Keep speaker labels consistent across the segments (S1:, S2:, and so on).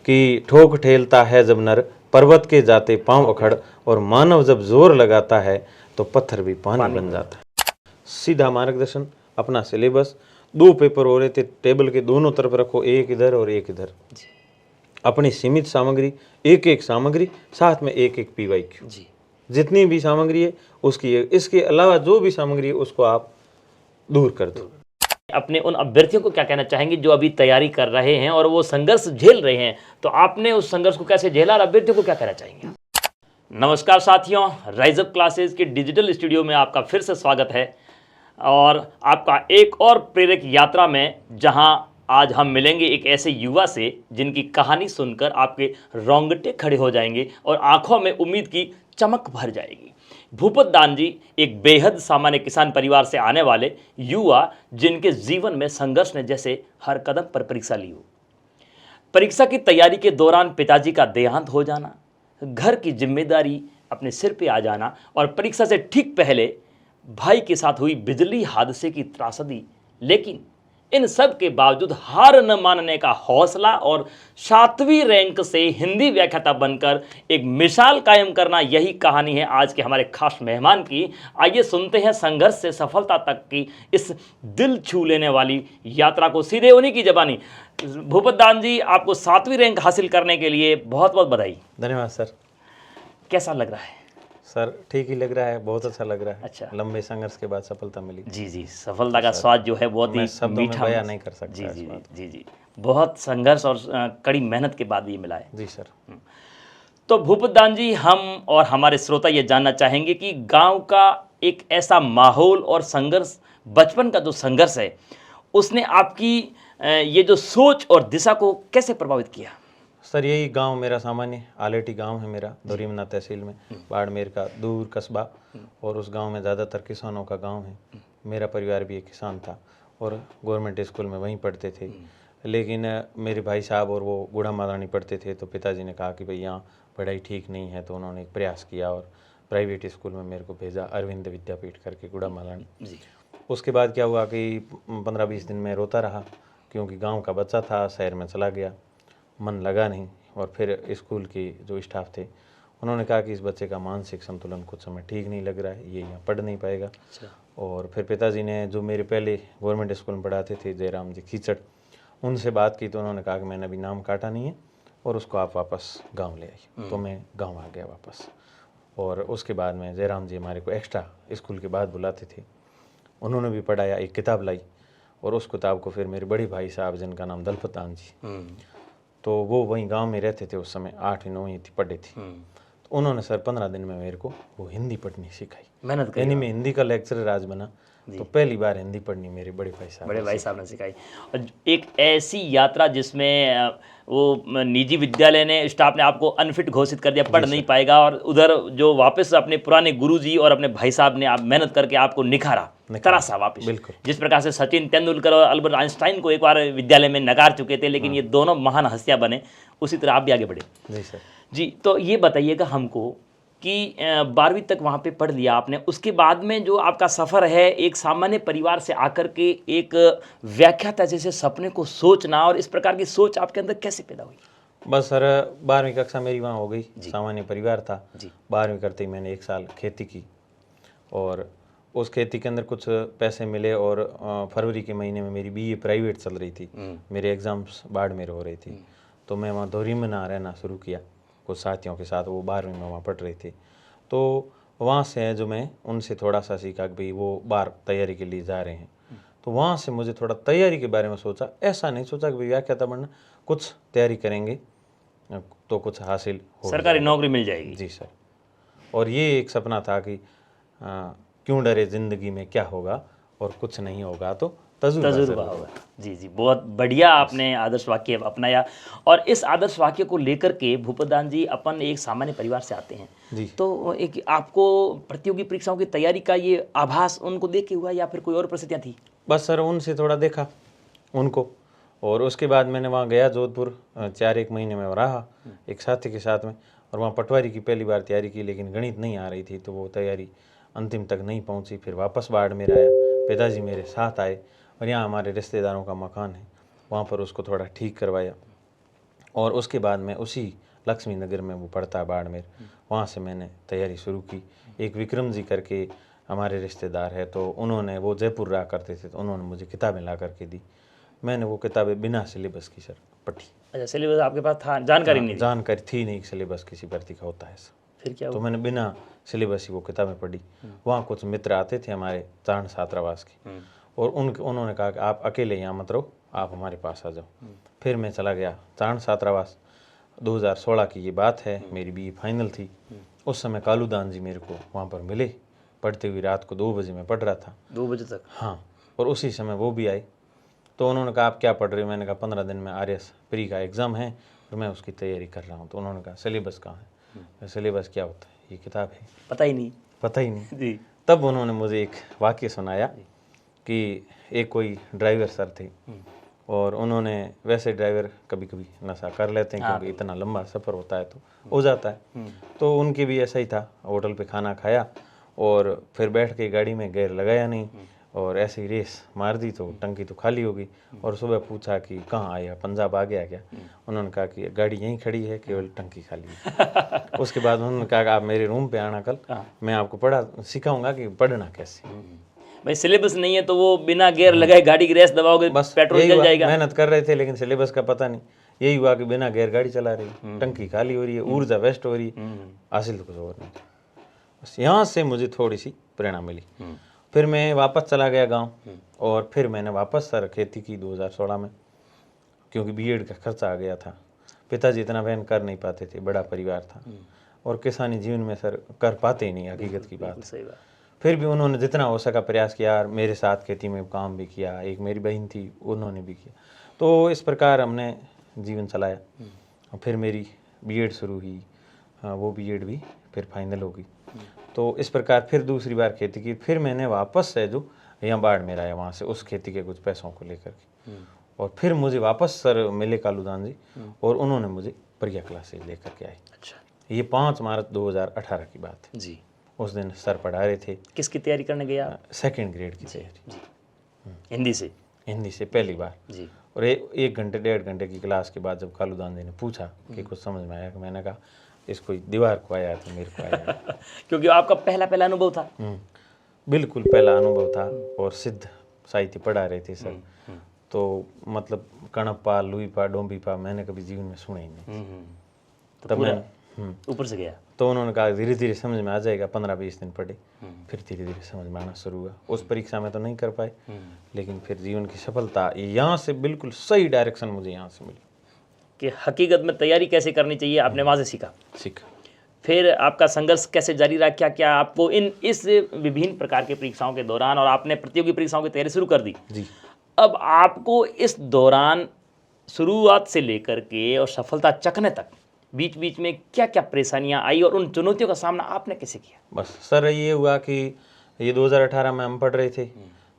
S1: कि ठोक ठेलता है जब नर पर्वत के जाते पांव अखड़, और मानव जब जोर लगाता है तो पत्थर भी पानी बन जाता है। सीधा मार्गदर्शन, अपना सिलेबस, 2 पेपर हो रहे थे, टेबल के दोनों तरफ रखो, एक इधर और एक इधर। अपनी सीमित सामग्री, एक एक सामग्री, साथ में एक एक PYQ। जितनी भी सामग्री है उसकी, इसके अलावा जो भी सामग्री है उसको आप दूर कर दो।
S2: अपने उन अभ्यर्थियों को क्या कहना चाहेंगे जो अभी तैयारी कर रहे हैं और वो संघर्ष झेल रहे हैं, तो आपने उस संघर्ष को कैसे झेला और अभ्यर्थियों को क्या कहना चाहेंगे? नमस्कार साथियों, राइज अप क्लासेस के डिजिटल स्टूडियो में आपका फिर से स्वागत है और आपका एक और प्रेरक यात्रा में, जहां आज हम मिलेंगे एक ऐसे युवा से जिनकी कहानी सुनकर आपके रोंगटे खड़े हो जाएंगे और आंखों में उम्मीद की चमक भर जाएगी। भूपत दान जी एक बेहद सामान्य किसान परिवार से आने वाले युवा, जिनके जीवन में संघर्ष ने जैसे हर कदम पर परीक्षा ली हो। परीक्षा की तैयारी के दौरान पिताजी का देहांत हो जाना, घर की जिम्मेदारी अपने सिर पे आ जाना और परीक्षा से ठीक पहले भाई के साथ हुई बिजली हादसे की त्रासदी, लेकिन इन सब के बावजूद हार न मानने का हौसला और 7वीं रैंक से हिंदी व्याख्याता बनकर एक मिसाल कायम करना, यही कहानी है आज के हमारे खास मेहमान की। आइए सुनते हैं संघर्ष से सफलता तक की इस दिल छू लेने वाली यात्रा को सीधे उन्हीं की ज़बानी। भूपत दान जी, आपको 7वीं रैंक हासिल करने के लिए बहुत बहुत बधाई।
S1: धन्यवाद सर।
S2: कैसा लग रहा है?
S1: सर ठीक ही लग रहा है, बहुत अच्छा लग रहा है।
S2: अच्छा,
S1: लंबे संघर्ष के बाद सफलता मिली।
S2: जी, सफलता का स्वाद जो है बहुत ही मीठा,
S1: बयां नहीं कर सकता।
S2: जी, बहुत संघर्ष और कड़ी मेहनत के बाद ये मिला है।
S1: जी सर।
S2: तो भूपत दान जी, हम और हमारे श्रोता ये जानना चाहेंगे कि गांव का एक ऐसा माहौल और संघर्ष, बचपन का जो संघर्ष है, उसने आपकी ये जो सोच और दिशा को कैसे प्रभावित किया?
S1: सर यही गांव मेरा सामान्य आलेटी गांव है मेरा, धोरीमना तहसील में, बाड़मेर का दूर कस्बा, और उस गांव में ज़्यादातर किसानों का गांव है। मेरा परिवार भी एक किसान था और गवर्नमेंट स्कूल में वहीं पढ़ते थे। लेकिन मेरे भाई साहब और वो गुड़ा मालानी पढ़ते थे, तो पिताजी ने कहा कि भाई यहाँ पढ़ाई ठीक नहीं है, तो उन्होंने एक प्रयास किया और प्राइवेट स्कूल में मेरे को भेजा, अरविंद विद्यापीठ करके गुड़ा मालानी। उसके बाद क्या हुआ कि 15-20 दिन में रोता रहा, क्योंकि गाँव का बच्चा था, शहर में चला गया, मन लगा नहीं। और फिर स्कूल के जो स्टाफ थे उन्होंने कहा कि इस बच्चे का मानसिक संतुलन कुछ समय ठीक नहीं लग रहा है, ये यहाँ पढ़ नहीं पाएगा। अच्छा। और फिर पिताजी ने, जो मेरे पहले गवर्नमेंट स्कूल में पढ़ाते थे, जयराम जी खीचड़, उनसे बात की, तो उन्होंने कहा कि मैंने अभी नाम काटा नहीं है और उसको आप वापस गाँव ले आइए। तो मैं गाँव आ गया वापस। और उसके बाद में जयराम जी हमारे को एक्स्ट्रा स्कूल के बाद बुलाते थे, उन्होंने भी पढ़ाया, एक किताब लाई, और उस किताब को फिर मेरे बड़े भाई साहब, जिनका नाम दलपत दान जी, तो वो वहीं गांव में रहते थे उस समय, 8वीं 9वीं थी, पढ़े थे। तो उन्होंने सर 15 दिन में मेरे को वो हिंदी पढ़नी सिखाई,
S2: मेहनत करी।
S1: यानी मैं हिंदी का लेक्चरर आज बना। तो पहली बार हिंदी पढ़नी मेरे बड़े भाई साहब
S2: ने सिखाई। और एक ऐसी यात्रा जिसमें वो निजी विद्यालय ने, स्टाफ ने आपको अनफिट घोषित कर दिया, पढ़ नहीं पाएगा, और उधर जो वापस अपने पुराने गुरुजी और अपने भाई साहब ने आप मेहनत करके आपको निखारा तरासा वापस।
S1: बिल्कुल।
S2: जिस प्रकार से सचिन तेंदुलकर और अल्बर्ट आइंस्टाइन को एक बार विद्यालय में नकार चुके थे, लेकिन ये दोनों महान हस्तियां बने, उसी तरह आप भी आगे बढ़े।
S1: जी सर।
S2: जी, तो ये बताइएगा हमको कि 12वीं तक वहाँ पे पढ़ लिया आपने, उसके बाद में जो आपका सफ़र है, एक सामान्य परिवार से आकर के एक व्याख्याता जैसे सपने को सोचना, और इस प्रकार की सोच आपके अंदर कैसे पैदा हुई?
S1: बस सर 12वीं कक्षा मेरी वहाँ हो गई, सामान्य परिवार था। 12वीं करते ही मैंने 1 साल खेती की, और उस खेती के अंदर कुछ पैसे मिले, और फरवरी के महीने में मेरी BA प्राइवेट चल रही थी, मेरे एग्ज़ाम्स बाड़मेर हो रही थी, तो मैं वहाँ धोरीमना रहना शुरू किया कुछ साथियों के साथ, वो 12वीं में वहाँ पढ़ रहे थे। तो वहाँ से जो मैं उनसे थोड़ा सा सीखा कि भाई वो बार तैयारी के लिए जा रहे हैं, तो वहाँ से मुझे थोड़ा तैयारी के बारे में सोचा। ऐसा नहीं सोचा कि भाई व्याख्याता बनना, कुछ तैयारी करेंगे तो कुछ हासिल हो,
S2: सरकारी नौकरी मिल जाएगी।
S1: जी सर। और ये एक सपना था कि क्यों डरे ज़िंदगी में क्या होगा, और कुछ नहीं होगा तो तजुर्बा होगा।
S2: जी, बहुत बढ़िया आपने आदर्श वाक्य अपनाया। और इस आदर्श वाक्य को लेकर के भूपत दान जी, अपन एक सामान्य परिवार से आते हैं जी, तो एक आपको प्रतियोगी परीक्षाओं की तैयारी का ये आभास उनको देख के हुआ, या फिर कोई और परिस्थितियाँ थी?
S1: बस सर उनसे थोड़ा देखा उनको, और उसके बाद मैंने वहाँ गया जोधपुर, 4-1 महीने में रहा एक साथी के साथ में, और वहाँ पटवारी की पहली बार तैयारी की, लेकिन गणित नहीं आ रही थी, तो वो तैयारी अंतिम तक नहीं पहुँची। फिर वापस बाड़मेर आया, पिताजी मेरे साथ आए, और यहाँ हमारे रिश्तेदारों का मकान है, वहाँ पर उसको थोड़ा ठीक करवाया, और उसके बाद मैं उसी लक्ष्मी नगर में वो पढ़ता है बाड़मेर, वहाँ से मैंने तैयारी शुरू की। एक विक्रम जी करके हमारे रिश्तेदार है, तो उन्होंने, वो जयपुर रहा करते थे, तो उन्होंने मुझे किताबें ला करके दी। मैंने वो किताबें बिना सिलेबस की सर पढ़ी।
S2: अच्छा, सिलेबस आपके पास था, जानकारी नहीं थी?
S1: जानकारी थी नहीं सिलेबस किसी भर्ती का होता है सर।
S2: फिर क्या
S1: तो
S2: हुआ?
S1: मैंने बिना सिलेबस ही वो किताबें पढ़ी। वहाँ कुछ मित्र आते थे हमारे चारण छात्रावास के, और उन्होंने कहा कि आप अकेले यहाँ मत रहो, आप हमारे पास आ जाओ। फिर मैं चला गया चारण छात्रावास। 2016 की ये बात है, मेरी BE फाइनल थी। उस समय कालूदान जी मेरे को वहाँ पर मिले, पढ़ते हुए रात को 2 बजे मैं पढ़ रहा था।
S2: 2 बजे तक?
S1: हाँ, और उसी समय वो भी आए। तो उन्होंने कहा आप क्या पढ़ रहे हो? मैंने कहा 15 दिन में RS प्री का एग्ज़ाम है और मैं उसकी तैयारी कर रहा हूँ। तो उन्होंने कहा सिलेबस कहाँ है? सिलेबस क्या होता है? ये किताब है।
S2: पता ही नहीं?
S1: पता ही नहीं।
S2: जी।
S1: तब उन्होंने मुझे एक वाक्य सुनाया कि एक कोई ड्राइवर सर थे, और उन्होंने, वैसे ड्राइवर कभी कभी नशा कर लेते हैं क्योंकि इतना लंबा सफ़र होता है तो हो जाता है। तो उनके भी ऐसा ही था, होटल पे खाना खाया और फिर बैठ के गाड़ी में गियर लगाया नहीं, और ऐसे ही रेस मार दी तो टंकी तो खाली हो गई। और सुबह पूछा कि कहाँ आया, पंजाब आ गया क्या? उन्होंने कहा कि गाड़ी यहीं खड़ी है, केवल टंकी खाली है। उसके बाद उन्होंने कहा कि आप मेरे रूम पे आना कल, मैं आपको सिखाऊंगा कि पढ़ना कैसे।
S2: भाई सिलेबस नहीं है तो वो बिना गियर लगाए गाड़ी की रेस दबाओगे,
S1: बस
S2: पेट्रोल
S1: यही
S2: जल
S1: हुआ,
S2: जाएगा।
S1: मेहनत कर रहे थे लेकिन सिलेबस का पता नहीं। यही हुआ कि बिना गियर गाड़ी चला रही, टंकी खाली हो रही है, ऊर्जा वेस्ट हो रही है, हासिल तो कुछ और नहीं। बस यहाँ से मुझे थोड़ी सी प्रेरणा मिली। फिर मैं वापस चला गया गांव, और फिर मैंने वापस सर खेती की 2016 में, क्योंकि B.Ed का खर्चा आ गया था। पिताजी इतना वहन कर नहीं पाते थे, बड़ा परिवार था, और किसानी जीवन में सर कर पाते ही नहीं, हकीकत की बात।
S2: सही बात।
S1: फिर भी उन्होंने जितना हो सका प्रयास किया, और मेरे साथ खेती में काम भी किया। एक मेरी बहन थी, उन्होंने भी किया। तो इस प्रकार हमने जीवन चलाया। और फिर मेरी B.Ed शुरू हुई, वो B.Ed भी फिर फाइनल हो गई। तो इस प्रकार फिर दूसरी बार खेती की। फिर मैंने वापस से जो यहाँ बाड़मेर आया, वहाँ से उस खेती के कुछ पैसों को लेकर के, और फिर मुझे वापस सर मिले कालूदान जी, और उन्होंने मुझे प्रिया क्लासेज लेकर के आए।
S2: अच्छा।
S1: ये 5 मार्च 2018 की बात है।
S2: जी।
S1: उस दिन सर पढ़ा रहे थे।
S2: किसकी तैयारी करने गए आप?
S1: 2nd ग्रेड की तैयारी।
S2: जी। हिंदी से?
S1: हिंदी से पहली बार।
S2: जी।
S1: और 1 घंटे 1.5 घंटे की क्लास के बाद जब कालूदान जी ने पूछा कि कुछ समझ में आया, कि मैंने कहा इसको दीवार को आया तो मेरे को आया।
S2: क्योंकि आपका पहला अनुभव था।
S1: बिल्कुल पहला अनुभव था, और सिद्ध साहित्य पढ़ा रहे थे सर। तो मतलब कणप्पा, लुईपा, डोंबीपा मैंने कभी जीवन में सुना ही नहीं।
S2: तो
S1: तब
S2: पूरा
S1: मैं
S2: ऊपर से गया।
S1: तो उन्होंने कहा धीरे धीरे समझ में आ जाएगा, 15-20 दिन पढ़े, फिर धीरे धीरे समझ में आना शुरू हुआ। उस परीक्षा में तो नहीं कर पाए, लेकिन फिर जीवन की सफलता यहाँ से, बिल्कुल सही डायरेक्शन मुझे यहाँ से मिली
S2: कि हकीकत में तैयारी कैसे करनी चाहिए, आपने वहाँ से सीखा। फिर आपका संघर्ष कैसे जारी रहा? क्या क्या आपको इस विभिन्न प्रकार के परीक्षाओं के दौरान, और आपने प्रतियोगी परीक्षाओं की तैयारी शुरू कर दी
S1: जी।
S2: अब आपको इस दौरान शुरुआत से लेकर के और सफलता चखने तक बीच बीच में क्या क्या परेशानियां आई, और उन चुनौतियों का सामना आपने कैसे किया?
S1: बस सर ये हुआ कि ये 2018 में हम पढ़ रहे थे,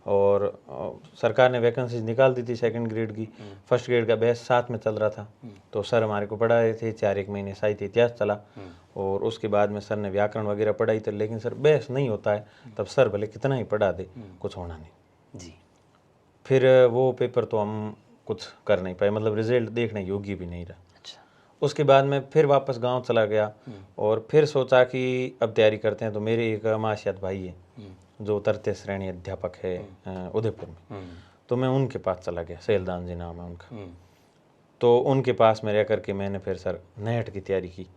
S1: और सरकार ने वैकेंसीज निकाल दी थी 2nd ग्रेड की। 1st ग्रेड का बैच साथ में चल रहा था। तो सर हमारे को पढ़ा रहे थे, 4-1 महीने साहित्य इतिहास चला, और उसके बाद में सर ने व्याकरण वगैरह पढ़ाई थी। लेकिन सर बैच नहीं होता है, तब सर भले कितना ही पढ़ा दे, कुछ होना नहीं।
S2: जी।
S1: फिर वो पेपर तो हम कुछ कर नहीं पाए, मतलब रिजल्ट देखने योग्य भी नहीं रहा।
S2: अच्छा।
S1: उसके बाद में फिर वापस गांव चला गया, और फिर सोचा कि अब तैयारी करते हैं। तो मेरे एक माशियात भाई है जो 33 श्रेणी अध्यापक है उदयपुर में, तो मैं उनके पास चला गया। सैलदान जी नाम है उनका। तो उनके पास में रह करके मैंने फिर सर नेट की तैयारी की,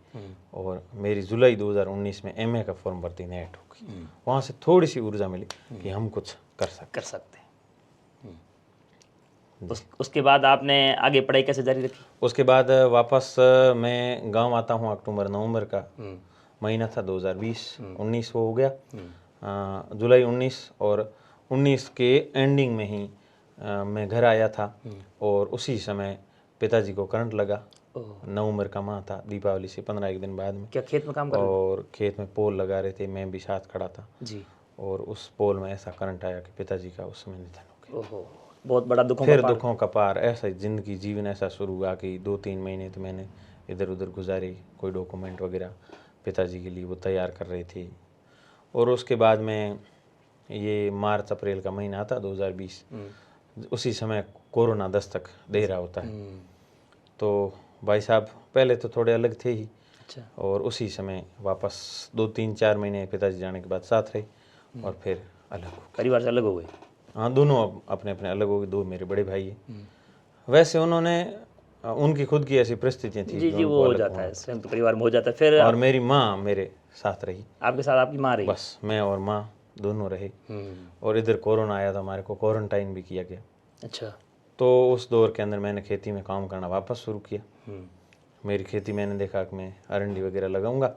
S1: और मेरी जुलाई 2019 में MA का फॉर्म भरती नेट हो गई। वहाँ से थोड़ी सी ऊर्जा मिली कि हम कुछ कर सकते हैं।
S2: उसके बाद आपने आगे पढ़ाई कैसे जारी रखी?
S1: उसके बाद वापस मैं गांव आता हूँ। अक्टूबर-नवंबर का महीना था 2020-19 वो हो गया। जुलाई 19 और 19 के एंडिंग में ही मैं घर आया था, और उसी समय पिताजी को करंट लगा। नवंबर का माह था, दीपावली से 15 दिन बाद में।
S2: क्या खेत में काम कर रहे थे?
S1: और खेत में पोल लगा रहे थे, मैं भी साथ खड़ा था
S2: जी।
S1: और उस पोल में ऐसा करंट आया कि पिताजी का उस समय निधन हो गया।
S2: ओहो, बहुत बड़ा दुखों
S1: फिर
S2: का पार।
S1: दुखों का पार। ऐसा ही जिंदगी जीवन ऐसा शुरू हुआ कि 2-3 महीने तो मैंने इधर उधर गुजारे। कोई डॉक्यूमेंट वगैरह पिताजी के लिए वो तैयार कर रहे थे। और उसके बाद में ये मार्च अप्रैल का महीना था 2020, उसी समय कोरोना दस्तक दे रहा होता है। तो भाई साहब पहले तो थोड़े अलग थे ही,
S2: अच्छा।
S1: और उसी समय वापस 2-3-4 महीने पिताजी जाने के बाद साथ रहे और फिर अलग हो गए।
S2: परिवार से अलग हो गए।
S1: हाँ, दोनों अब अपने अपने अलग हो गए। 2 मेरे बड़े भाई हैं। वैसे उन्होंने उनकी खुद की ऐसी परिस्थितियाँ थी
S2: जी
S1: कि
S2: जी,
S1: उनको
S2: वो हो
S1: अलग
S2: जाता
S1: होना
S2: है, संयुक्त परिवार में हो जाता है। फिर
S1: था। और मेरी माँ मेरे साथ रही,
S2: आपके साथ आपकी माँ रही।
S1: बस मैं और माँ दोनों रहे। और इधर कोरोना आया था, हमारे को क्वारंटाइन भी किया गया।
S2: अच्छा।
S1: तो उस दौर के अंदर मैंने खेती में काम करना वापस शुरू किया। मेरी खेती मैंने देखा कि मैं अरंडी वगैरह लगाऊंगा,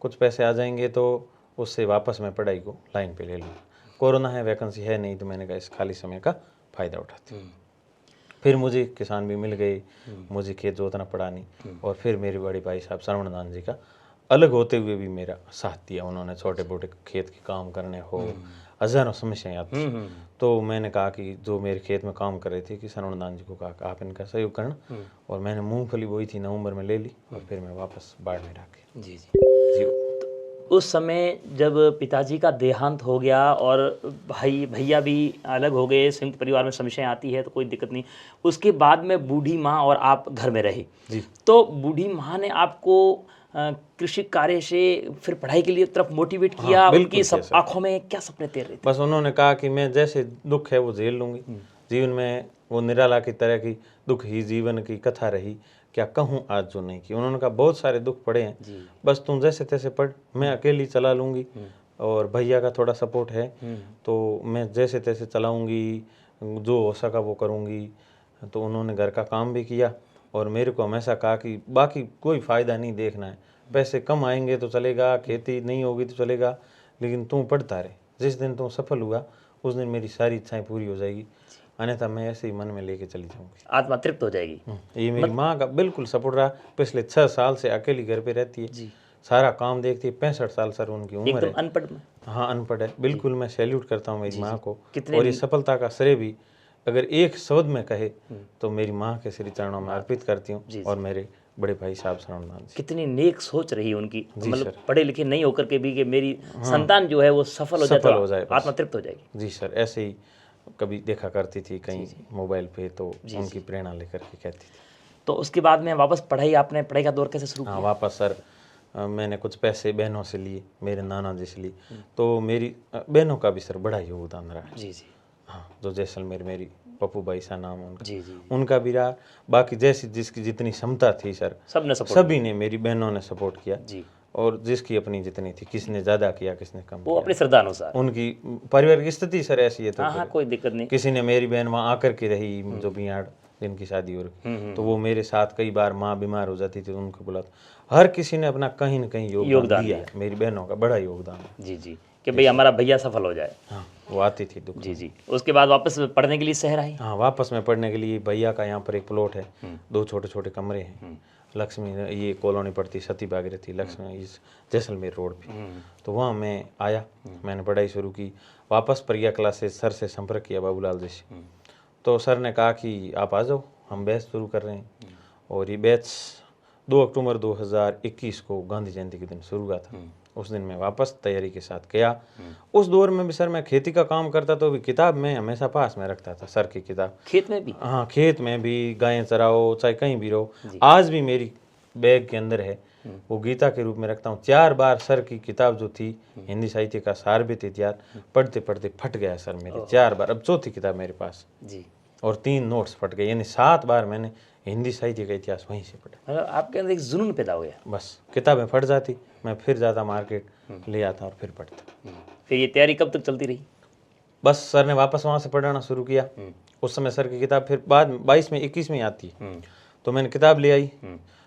S1: कुछ पैसे आ जाएंगे तो उससे वापस मैं पढ़ाई को लाइन पे ले लूँगा। कोरोना है, वैकेंसी है नहीं, तो मैंने कहा इस खाली समय का फ़ायदा उठाते। फिर मुझे किसान भी मिल गए, मुझे खेत जोतना पड़ा नहीं। और फिर मेरे बड़े भाई साहब श्रवणदान जी का अलग होते हुए भी मेरा साथ दिया उन्होंने। छोटे मोटे खेत के काम करने हो, हज़ारों समस्याएं आती। तो मैंने कहा कि जो मेरे खेत में काम कर रहे थे कि श्रवणदान जी को कहा कि आप इनका सहयोग करना। और मैंने मूंगफली बोई थी, नवंबर में ले ली और फिर मैं वापस बाड़मेर आ गया।
S2: जी जी। उस समय जब पिताजी का देहांत हो गया और भैया भी अलग हो गए, संयुक्त परिवार में समस्याएं आती है तो कोई दिक्कत नहीं, उसके बाद में बूढ़ी माँ और आप घर में रहे
S1: जी।
S2: तो बूढ़ी माँ ने आपको कृषि कार्य से फिर पढ़ाई के लिए तरफ मोटिवेट किया?
S1: हाँ,
S2: उनकी सब आंखों में क्या सपने तैर रहे थे?
S1: बस उन्होंने कहा कि मैं जैसे दुख है वो झेल लूँगी। जीवन में वो निराला की तरह की दुख ही जीवन की कथा रही, क्या कहूँ आज जो नहीं की। उन्होंने कहा बहुत सारे दुख पड़े हैं, बस तुम जैसे तैसे पढ़, मैं अकेली चला लूँगी। और भैया का थोड़ा सपोर्ट है तो मैं जैसे तैसे चलाऊँगी, जो हो सका वो करूँगी। तो उन्होंने घर का काम भी किया और मेरे को हमेशा कहा कि बाकी कोई फ़ायदा नहीं देखना है, पैसे कम आएंगे तो चलेगा, खेती नहीं होगी तो चलेगा, लेकिन तू पढ़ता रहे। जिस दिन तू सफल हुआ उस दिन मेरी सारी इच्छाएं पूरी हो जाएगी, अन्यथा मैं ऐसे ही मन में लेके चली जाऊंगी।
S2: आत्मा तृप्त हो जाएगी।
S1: ये मेरी माँ का बिल्कुल सपोर्ट रहा। पिछले 6 साल से अकेली घर पे रहती है जी। सारा काम देखती है। 65 साल सर उनकी उम्र है।
S2: एकदम अनपढ़ में।
S1: हाँ, अनपढ़ है बिल्कुल। मैं सैल्यूट करता हूँ मेरी माँ को। और ये सफलता का श्रेय भी अगर एक शब्द में कहे तो मेरी माँ के श्री चरणों में अर्पित करती हूँ और मेरे बड़े भाई साहब श्रवणदान जी।
S2: कितनी नेक सोच रही है उनकी, मतलब पढ़े लिखे नहीं होकर के भी कि मेरी संतान जो है वो सफल हो जाए, आत्मा तृप्त हो जाएगी।
S1: जी सर, ऐसे ही कभी देखा करती थी कहीं मोबाइल पे तो उनकी प्रेरणा लेकर के कहती थी।
S2: तो उसके बाद में वापस आपने पढ़ाई का दौर कैसे शुरू किया?
S1: हाँ, वापस सर मैंने कुछ पैसे बहनों से लिए, मेरे नाना जी से लिए। तो मेरी बहनों का भी सर बड़ा योगदान रहा है।
S2: जी जी।
S1: हाँ, जो जैसलमेर मेरी पप्पू भाई सा नाम है उनका,
S2: जी जी,
S1: उनका भी रहा। बाकी जैसी जिसकी जितनी क्षमता थी सर, सभी ने, मेरी बहनों ने सपोर्ट किया जी। और जिसकी अपनी जितनी थी, किसने ज़्यादा किया किसने कम, वो
S2: अपनी श्रद्धा अनुसार।
S1: उनकी पारिवारिक की स्थिति सर ऐसी है तो
S2: हाँ, कोई दिक्कत नहीं।
S1: किसी ने, मेरी बहन वहाँ आकर के रही जो बिहाड़ जिनकी शादी हो रही, तो वो मेरे साथ कई बार, माँ बीमार हो जाती थी तो उनको बुलाता। हर किसी ने अपना कहीं न कहीं योगदान दिया। मेरी बहनों का बड़ा योगदान है।
S2: जी जी, कि भाई हमारा भैया सफल हो जाए।
S1: हाँ, वो आती थी दुख।
S2: जी जी। उसके बाद वापस पढ़ने के लिए शहर आई?
S1: हाँ, वापस में पढ़ने के लिए। भैया का यहाँ पर एक प्लॉट है, 2 छोटे छोटे कमरे हैं। लक्ष्मी, ये कॉलोनी पड़ती सती भागीरथी लक्ष्मी, इस जैसलमेर रोड पे। तो वहाँ मैं आया, मैंने पढ़ाई शुरू की। वापस प्रिया क्लासेस सर से संपर्क किया, बाबूलाल जी से। तो सर ने कहा कि आप आ जाओ, हम बैच शुरू कर रहे हैं। और ये बैच 2 अक्टूबर 2021 को गांधी जयंती के दिन शुरू हुआ था। उस दिन मैं वापस तैयारी के साथ गया। उस दौर में भी सर मैं खेती का काम करता तो भी किताब मैं हमेशा पास में रखता था, सर की किताब।
S2: खेत में भी?
S1: हाँ, खेत में भी, गायें चराओ चाहे कहीं भी रहो। आज भी मेरी बैग के अंदर है, वो गीता के रूप में रखता हूँ। 4 बार सर की किताब जो थी, हिंदी साहित्य का सार भी थी यार, पढ़ते पढ़ते फट गया सर मेरे 4 बार। अब चौथी किताब मेरे पास जी। और 3 नोट्स फट गए, यानी 7 बार मैंने हिंदी साहित्य का इतिहास वहीं से पढ़ा।
S2: मतलब आपके अंदर एक जुनून पैदा हो गया।
S1: बस किताबें फट जाती, मैं फिर जाता मार्केट, ले आता और फिर पढ़ता।
S2: फिर ये तैयारी कब तक चलती रही?
S1: बस सर ने वापस वहाँ से पढ़ाना शुरू किया। उस समय सर की किताब फिर बाद 22 में 21 में आती है, तो मैंने किताब ले आई।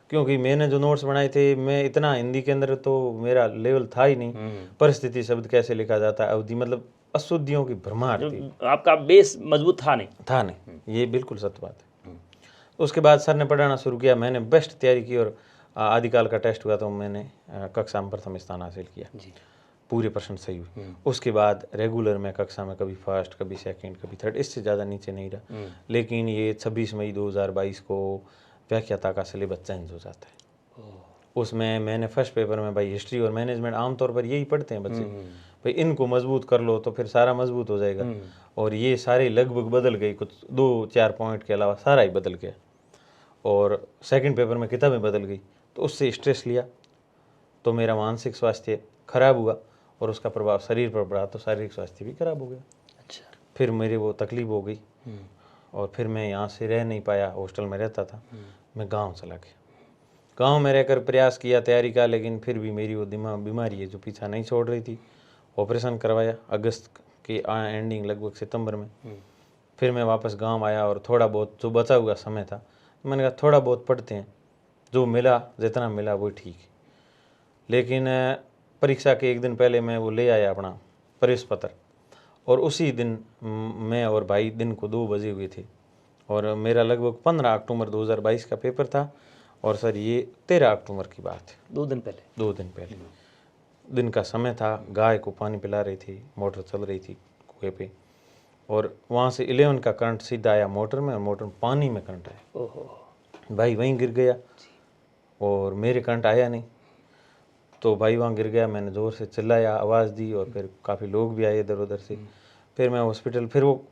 S1: क्योंकि मैंने जो नोट्स बनाए थे, मैं इतना हिंदी के अंदर तो मेरा लेवल था ही नहीं। परिस्थिति शब्द कैसे लिखा जाता है, अवधि, मतलब अशुद्धियों की भरमार थी।
S2: आपका बेस मजबूत था नहीं।
S1: ये बिल्कुल सत्य बात है। उसके बाद सर ने पढ़ाना शुरू किया, मैंने बेस्ट तैयारी की और आदिकाल का टेस्ट हुआ तो मैंने कक्षा में प्रथम स्थान हासिल किया जी। पूरे प्रश्न सही हुए। उसके बाद रेगुलर में कक्षा में कभी फर्स्ट, कभी सेकंड, कभी थर्ड, इससे ज़्यादा नीचे नहीं रहा। लेकिन ये 26 मई 2022 को व्याख्याता का सिलेबस चेंज हो जाता है। उसमें मैंने फर्स्ट पेपर में भाई हिस्ट्री और मैनेजमेंट, आमतौर पर यही पढ़ते हैं बच्चे, भाई इनको मजबूत कर लो तो फिर सारा मजबूत हो जाएगा। और ये सारे लगभग बदल गई, कुछ 2-4 पॉइंट के अलावा सारा ही बदल गया। और सेकंड पेपर में किताबें बदल गई, तो उससे स्ट्रेस लिया तो मेरा मानसिक स्वास्थ्य खराब हुआ और उसका प्रभाव शरीर पर पड़ा तो शारीरिक स्वास्थ्य भी खराब हो गया।
S2: अच्छा।
S1: फिर मेरे वो तकलीफ हो गई और फिर मैं यहाँ से रह नहीं पाया, हॉस्टल में रहता था, मैं गांव चला गया। गांव में रहकर प्रयास किया तैयारी का, लेकिन फिर भी मेरी वो दिमाग बीमारी है जो पीछा नहीं छोड़ रही थी। ऑपरेशन करवाया अगस्त के एंडिंग लगभग सितंबर में। फिर मैं वापस गांव आया और थोड़ा बहुत जो बचा हुआ समय था मैंने कहा थोड़ा बहुत पढ़ते हैं, जो मिला जितना मिला वो ठीक है। लेकिन परीक्षा के एक दिन पहले मैं वो ले आया अपना प्रवेश पत्र, और उसी दिन मैं और भाई दिन को 2 बजे हुए थे और मेरा लगभग 15 अक्टूबर 2022 का पेपर था और सर ये 13 अक्टूबर की बात है।
S2: 2 दिन पहले।
S1: 2 दिन पहले दिन का समय था, गाय को पानी पिला रही थी, मोटर चल रही थी कुएं पे, और वहाँ से 11 का करंट सीधा आया मोटर में और मोटर में पानी में करंट आया।
S2: ओहो।
S1: भाई वहीं गिर गया और मेरे करंट आया नहीं, तो भाई वहाँ गिर गया। मैंने ज़ोर से चिल्लाया, आवाज़ दी और फिर काफ़ी लोग भी आए इधर उधर से। फिर मैं हॉस्पिटल, फिर वो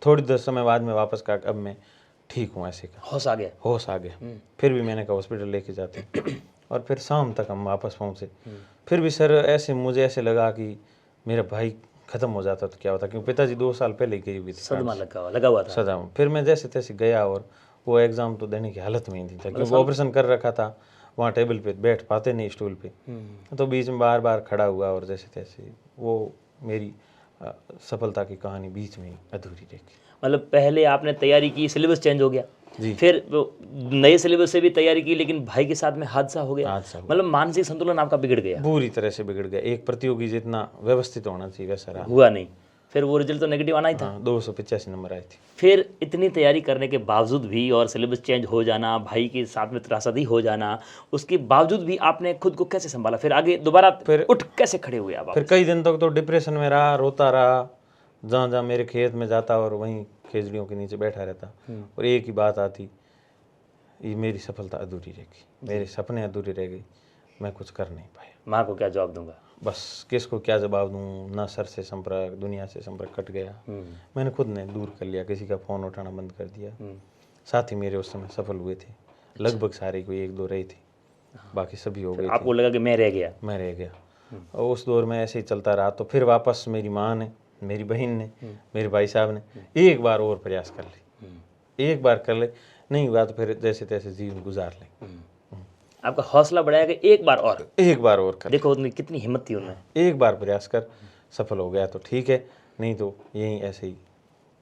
S1: थोड़ी देर समय बाद में वापस कहा अब मैं ठीक हूँ, ऐसे का
S2: होश आ गया।
S1: होश आ गया। फिर भी मैंने कहा हॉस्पिटल लेके जाते और फिर शाम तक हम वापस पहुँचे। फिर भी सर ऐसे मुझे ऐसे लगा कि मेरा भाई ख़त्म हो जाता तो क्या होता, क्योंकि पिताजी 2 साल पहले गई हुई थी।
S2: सदमा लगा हुआ था।
S1: सदमा। फिर मैं जैसे तैसे गया और वो एग्ज़ाम तो देने की हालत में ही नहीं था, क्योंकि ऑपरेशन कर रखा था। वहाँ टेबल पे बैठ पाते नहीं, स्टूल पे, तो बीच में बार बार खड़ा हुआ और जैसे तैसे वो मेरी सफलता की कहानी बीच में अधूरी रह गई।
S2: मतलब पहले आपने तैयारी की, सिलेबस चेंज हो गया
S1: जी।
S2: फिर वो नए सिलेबस से भी तैयारी की, लेकिन भाई के साथ में हादसा हो गया।
S1: हादसा हुआ।
S2: मतलब मानसिक संतुलन आपका बिगड़ गया।
S1: पूरी तरह से बिगड़ गया। एक प्रतियोगी जितना व्यवस्थित होना चाहिए वैसा रहा,
S2: हुआ नहीं। फिर वो रिजल्ट तो नेगेटिव आना ही था।
S1: हाँ, 285 नंबर आए थे।
S2: फिर इतनी तैयारी करने के बावजूद भी और सिलेबस चेंज हो जाना, भाई के साथ में त्रासदी हो जाना, उसके बावजूद भी आपने खुद को कैसे संभाला? फिर आगे दोबारा
S1: फिर
S2: उठ कैसे खड़े हुए आप?
S1: फिर कई दिन तक तो डिप्रेशन में रहा, रोता रहा, जहाँ जहाँ मेरे खेत में जाता और वहीं खेजड़ियों के नीचे बैठा रहता और एक ही बात आती, ये मेरी सफलता अधूरी रह गई, मेरे सपने अधूरे रह गए, मैं कुछ कर नहीं पाया।
S2: माँ को क्या जवाब दूंगा?
S1: बस किसको क्या जवाब दूँ, ना सर से संपर्क, दुनिया से संपर्क कट गया। मैंने खुद ने दूर कर लिया, किसी का फ़ोन उठाना बंद कर दिया। साथी मेरे उस समय सफल हुए थे, लगभग सारे, कोई 1-2 रहे थे, बाकी सभी हो गए थे।
S2: आपको लगा कि मैं रह गया?
S1: मैं रह गया। और उस दौर में ऐसे ही चलता रहा। तो फिर वापस मेरी माँ ने, मेरी बहन ने, मेरे भाई साहब ने एक बार और प्रयास कर ले, एक बार कर ले, नहीं हुआ तो फिर जैसे तैसे जीवन गुजार ले।
S2: आपका हौसला बढ़ाया कि एक बार और
S1: कर।
S2: देखो उनकी कितनी हिम्मत थी उनमें।
S1: एक बार प्रयास कर, सफल हो गया तो ठीक है, नहीं तो यहीं ऐसे ही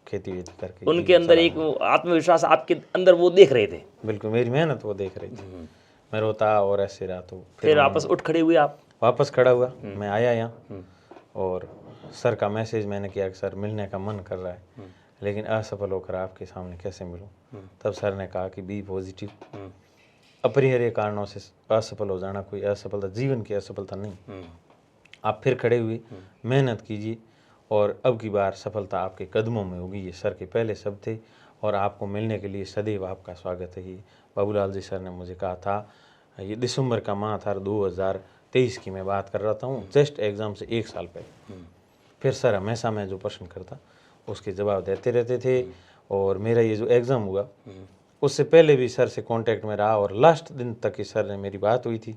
S1: खेती वेती करके।
S2: उनके अंदर एक आत्मविश्वास आपके अंदर वो देख रहे थे।
S1: बिल्कुल, मेरी मेहनत वो देख रही थी। मैं रोता और ऐसे रहा तो
S2: फिर वापस उठ खड़े हुए आप?
S1: वापस खड़ा हुआ, मैं आया यहाँ और सर का मैसेज मैंने किया कि सर मिलने का मन कर रहा है, लेकिन असफल होकर आपके सामने कैसे मिलूं। तब सर ने कहा कि बी पॉजिटिव, अपरिहार्य कारणों से असफल हो जाना कोई असफलता, जीवन की असफलता नहीं। आप फिर खड़े हुए, मेहनत कीजिए और अब की बार सफलता आपके कदमों में होगी। ये सर के पहले शब्द थे और आपको मिलने के लिए सदैव आपका स्वागत है। ये बाबूलाल जी सर ने मुझे कहा था। ये दिसंबर का माह था, 2023 की मैं बात कर रहा था, जस्ट एग्ज़ाम से 1 साल पहले। फिर सर हमेशा मैं जो प्रश्न करता उसके जवाब देते रहते थे और मेरा ये जो एग्ज़ाम हुआ उससे पहले भी सर से कांटेक्ट में रहा और लास्ट दिन तक ही सर ने मेरी बात हुई थी।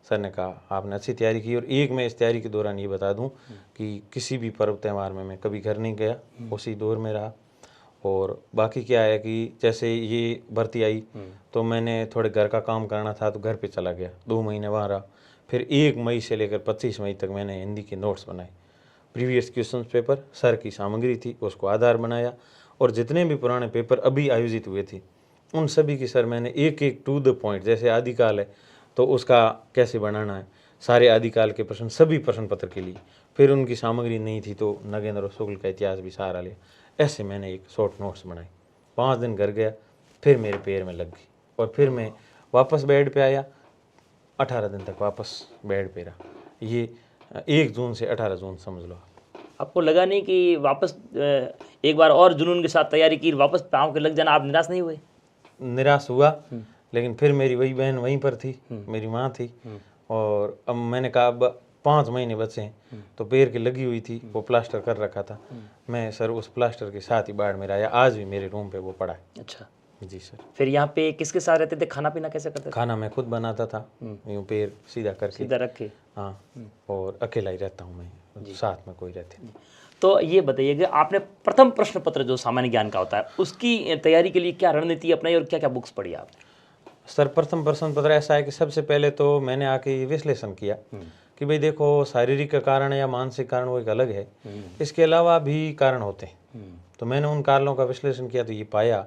S1: सर ने कहा आपने अच्छी तैयारी की। और एक मैं इस तैयारी के दौरान ये बता दूं कि किसी भी पर्व त्यौहार में मैं कभी घर नहीं गया, उसी दौर में रहा। और बाकी क्या है कि जैसे ये भर्ती आई तो मैंने थोड़े घर का काम करना था तो घर पे चला गया, 2 महीने वहाँ रहा। फिर 1 मई से लेकर 25 मई तक मैंने हिंदी के नोट्स बनाए, प्रीवियस क्वेश्चन पेपर, सर की सामग्री थी उसको आधार बनाया और जितने भी पुराने पेपर अभी आयोजित हुए थे उन सभी की सर मैंने एक एक टू द पॉइंट, जैसे आदिकाल है तो उसका कैसे बनाना है, सारे आदिकाल के प्रश्न, सभी प्रश्न पत्र के लिए। फिर उनकी सामग्री नहीं थी तो नगेंद्र और शुक्ल का इतिहास भी सहारा लिया। ऐसे मैंने एक शॉर्ट नोट्स बनाए। 5 दिन घर गया, फिर मेरे पैर में लग गई और फिर मैं वापस बेड पे आया। 18 दिन तक वापस बेड पे रहा। ये 1 जून से 18 जून समझ लो।
S2: आपको लगा नहीं कि वापस एक बार और जुनून के साथ तैयारी की, वापस पाँव के लग जाना, आप निराश नहीं हुए?
S1: निराश हुआ, लेकिन फिर मेरी वही बहन वहीं पर थी, मेरी माँ थी। और अब मैंने कहा अब 5 महीने बचे हैं तो पैर की लगी हुई थी, वो प्लास्टर कर रखा था। मैं सर उस प्लास्टर के साथ ही बाढ़ में आया, आज भी मेरे रूम पे वो पड़ा है।
S2: अच्छा।
S1: जी सर।
S2: फिर यहाँ पे किसके साथ रहते थे, खाना पीना कैसे करते थे?
S1: खाना मैं खुद बनाता था, यूँ पैर सीधा करके।
S2: सीधा रख के।
S1: हाँ, और अकेला ही रहता हूँ मैं, साथ में कोई रहते नहीं।
S2: तो ये बताइए कि आपने प्रथम प्रश्न पत्र जो सामान्य ज्ञान का होता है उसकी तैयारी के लिए क्या रणनीति अपनाई और क्या क्या बुक्स पढ़ी आपने?
S1: सर प्रथम प्रश्न पत्र ऐसा है कि सबसे पहले तो मैंने आके ये विश्लेषण किया कि भाई देखो, शारीरिक कारण या मानसिक कारण वो एक अलग है, इसके अलावा भी कारण होते हैं। तो मैंने उन कारणों का विश्लेषण किया तो ये पाया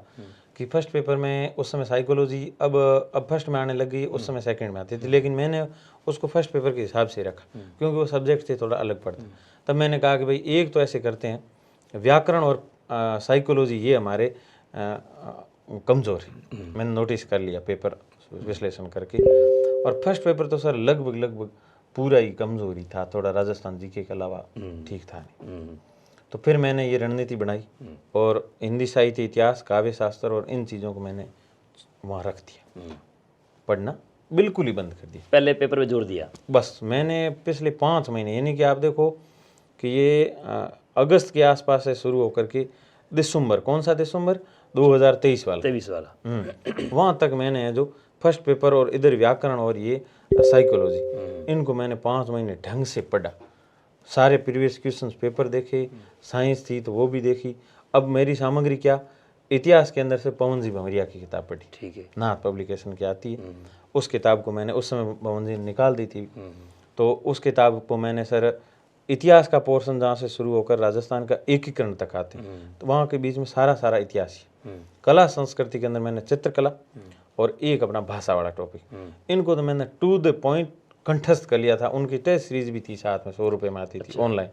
S1: कि फर्स्ट पेपर में उस समय साइकोलॉजी अब फर्स्ट में आने लगी, उस समय सेकंड में आती थी, लेकिन मैंने उसको फर्स्ट पेपर के हिसाब से रखा क्योंकि वो सब्जेक्ट थे थोड़ा अलग पड़ता। तब मैंने कहा कि भाई एक तो ऐसे करते हैं, व्याकरण और साइकोलॉजी ये हमारे कमज़ोर है। मैंने नोटिस कर लिया पेपर विश्लेषण करके, और फर्स्ट पेपर तो सर लगभग पूरा ही कमज़ोरी था, थोड़ा राजस्थान जीके के अलावा ठीक था नहीं। तो फिर मैंने ये रणनीति बनाई और हिंदी साहित्य, इतिहास, काव्य शास्त्र और इन चीज़ों को मैंने वहाँ रख दिया, पढ़ना बिल्कुल ही बंद कर दिया।
S2: पहले पेपर में जोर दिया।
S1: बस मैंने पिछले 5 महीने, यानी कि आप देखो कि ये अगस्त के आसपास से शुरू होकर के दिसंबर, कौन सा दिसंबर, 2023 वाला,
S2: 23 वाला,
S1: वहाँ तक मैंने जो फर्स्ट पेपर और इधर व्याकरण और ये साइकोलॉजी, इनको मैंने 5 महीने ढंग से पढ़ा। सारे प्रीवियस क्वेश्चंस पेपर देखे, साइंस थी तो वो भी देखी। अब मेरी सामग्री क्या, इतिहास के अंदर से पवन जी भंवरिया की किताब पढ़ी,
S2: ठीक है,
S1: नाथ पब्लिकेशन की आती है, उस किताब को मैंने उस समय पवन जी ने निकाल दी थी, तो उस किताब को मैंने सर इतिहास का पोर्शन जहाँ से शुरू होकर राजस्थान का एकीकरण तक आते तो वहाँ के बीच में सारा इतिहास ही। कला संस्कृति के अंदर मैंने चित्रकला और एक अपना भाषा वाला टॉपिक, इनको तो मैंने टू द पॉइंट कंठस्थ कर लिया था। उनकी टेस्ट सीरीज भी थी साथ में, 100 रुपये में आती थी ऑनलाइन,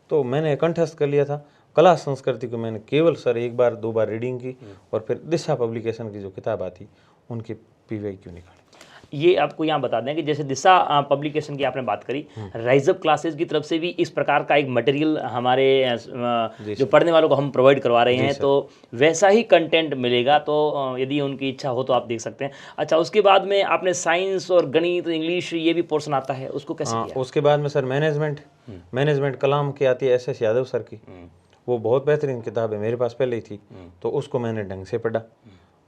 S1: तो मैंने कंठस्थ कर लिया था। कला संस्कृति को मैंने केवल सर 1 बार 2 बार रीडिंग की, और फिर दिशा पब्लिकेशन की जो किताब आती उनकी PYQ निकाली।
S2: ये आपको यहाँ बता दें कि जैसे दिशा पब्लिकेशन की आपने बात करी, राइजअप क्लासेस की तरफ से भी इस प्रकार का एक मटेरियल हमारे जो पढ़ने वालों को हम प्रोवाइड करवा रहे हैं, तो वैसा ही कंटेंट मिलेगा। तो यदि उनकी इच्छा हो तो आप देख सकते हैं। अच्छा, उसके बाद में आपने साइंस और गणित, इंग्लिश, ये भी पोर्शन आता है, उसको कैसे किया?
S1: उसके बाद में सर मैनेजमेंट कलाम की आती है SS यादव सर की, वो बहुत बेहतरीन किताब है, मेरे पास पहले ही थी, तो उसको मैंने ढंग से पढ़ा।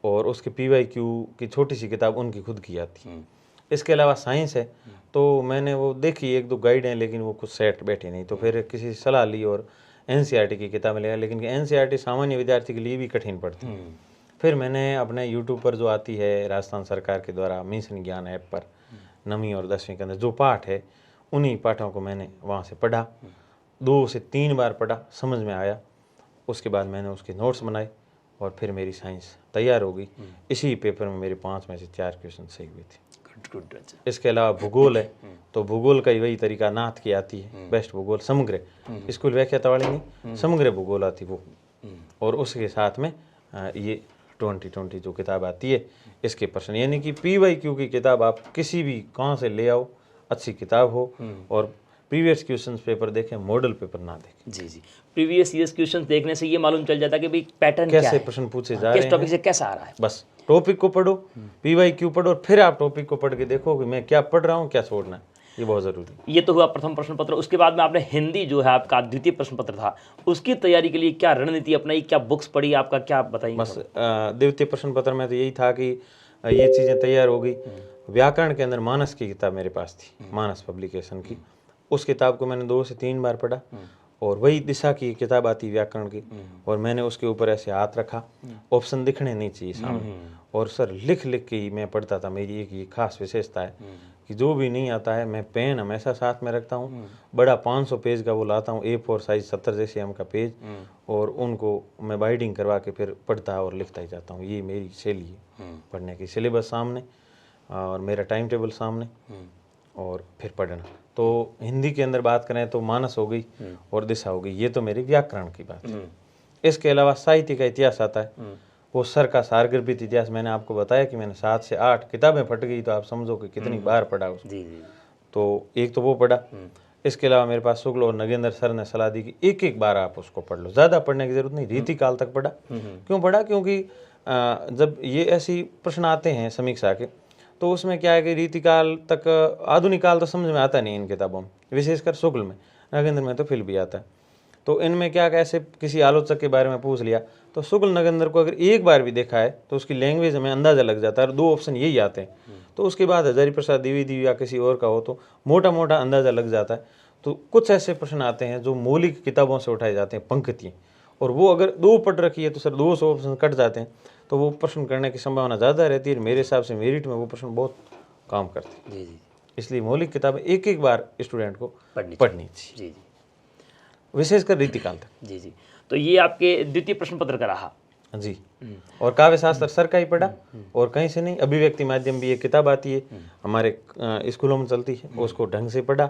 S1: और उसके PYQ की छोटी सी किताब उनकी खुद की आती। इसके अलावा साइंस है तो मैंने वो देखी, 1-2 गाइड हैं, लेकिन वो कुछ सेट बैठे नहीं, तो फिर किसी से सलाह ली और NCERT की किताब लिया, लेकिन NCERT सामान्य विद्यार्थी के लिए भी कठिन पड़ती है। फिर मैंने अपने यूट्यूब पर जो आती है राजस्थान सरकार के द्वारा मिशन ज्ञान ऐप पर 9वीं और 10वीं के अंदर जो पाठ है, उन्हीं पाठों को मैंने वहाँ से पढ़ा, 2 से 3 बार पढ़ा, समझ में आया। उसके बाद मैंने उसके नोट्स बनाए और फिर मेरी साइंस तैयार हो गई। इसी पेपर में मेरे 5 में से 4 क्वेश्चन सही हुए थे। इसके अलावा भूगोल है, तो भूगोल का ही वही तरीका नाथ की आती है, बेस्ट भूगोल समग्र, स्कूल व्याख्याता वाली नहीं, समग्र भूगोल आती वो, और उसके साथ में ये 2020 जो किताब आती है, इसके प्रश्न, यानी कि PYQ की किताब आप किसी भी कहाँ से ले आओ, अच्छी किताब हो, और प्रीवियस क्वेश्चंस पेपर देखें, मॉडल पेपर ना देखें।
S2: जी, प्रीवियस ईयर्स क्वेश्चंस देखने से ये मालूम चल जाता है कि भाई पैटर्न क्या है,
S1: कैसे प्रश्न पूछे जा रहे हैं,
S2: किस टॉपिक से कैसा आ रहा है।
S1: बस टॉपिक को पढ़ो, PYQ पढ़ो, और फिर आप टॉपिक को पढ़ के देखो कि मैं क्या पढ़ रहा हूँ, क्या छोड़ना है, ये बहुत जरूरी है।
S2: ये तो हुआ प्रथम प्रश्न पत्र। उसके बाद में आपने हिंदी जो है आपका द्वितीय प्रश्न पत्र था, उसकी तैयारी के लिए क्या रणनीति अपनाई, क्या बुक्स पढ़ी, आपका क्या बताइए?
S1: बस द्वितीय प्रश्न पत्र में तो यही था कि ये चीज़ें तैयार हो गई। व्याकरण के अंदर मानस की किताब मेरे पास थी, मानस पब्लिकेशन की, उस किताब को मैंने 2 से 3 बार पढ़ा, और वही दिशा की किताब आती व्याकरण की, और मैंने उसके ऊपर ऐसे हाथ रखा, ऑप्शन दिखने नहीं चाहिए सामने, और सर लिख के ही मैं पढ़ता था। मेरी एक ये खास विशेषता है कि जो भी नहीं आता है मैं पेन हमेशा साथ में रखता हूँ, बड़ा 500 पेज का वो लाता हूँ, A4 साइज 70 जैसे एम का पेज, और उनको मैं बाइंडिंग करवा के फिर पढ़ता और लिखता ही जाता हूँ। ये मेरी शैली है पढ़ने की, सिलेबस सामने और मेरा टाइम टेबल सामने, और फिर पढ़ना। तो हिंदी के अंदर बात करें तो मानस हो गई और दिशा हो गई, ये तो मेरी व्याकरण की बात है। इसके अलावा साहित्य का इतिहास आता है, वो सर का सारगर्भित इतिहास, मैंने आपको बताया कि मैंने 7 से 8 किताबें फट गई, तो आप समझो कि कितनी बार पढ़ा उसको। तो एक तो वो पढ़ा। इसके अलावा मेरे पास शुक्ल और नगेंद्र सर ने सलाह दी कि एक बार आप उसको पढ़ लो, ज़्यादा पढ़ने की जरूरत नहीं, रीति काल तक पढ़ा। क्यों पढ़ा? क्योंकि जब ये ऐसी प्रश्न आते हैं समीक्षा के, तो उसमें क्या है कि रीतिकाल तक, आधुनिक काल तो समझ में आता नहीं इन किताबों में, विशेषकर शुक्ल में, नगेंद्र में तो फिर भी आता है। तो इनमें क्या, कैसे किसी आलोचक के बारे में पूछ लिया तो शुक्ल नगेंद्र को अगर एक बार भी देखा है तो उसकी लैंग्वेज हमें अंदाज़ा लग जाता है और 2 ऑप्शन यही आते हैं। तो उसके बाद हजारी प्रसाद द्विवेदी या किसी और का हो तो मोटा मोटा अंदाज़ा लग जाता है। तो कुछ ऐसे प्रश्न आते हैं जो मौलिक किताबों से उठाए जाते हैं, पंक्तियाँ, और वो अगर 2 पढ़ रखी है तो सर 200 ऑप्शन कट जाते हैं, तो वो प्रश्न करने की संभावना ज़्यादा रहती है। मेरे हिसाब से मेरिट में वो प्रश्न बहुत काम करते हैं।
S2: जी जी
S1: इसलिए मौलिक किताबें एक एक बार स्टूडेंट को
S2: पढ़नी
S1: चाहिए,
S2: जी जी
S1: विशेषकर रीतिकाल तक।
S2: जी जी। तो ये आपके द्वितीय प्रश्न पत्र का रहा।
S1: जी। और काव्य शास्त्र सर का ही पढ़ा और कहीं से नहीं। अभिव्यक्ति माध्यम भी एक किताब आती है, हमारे स्कूलों में चलती है, उसको ढंग से पढ़ा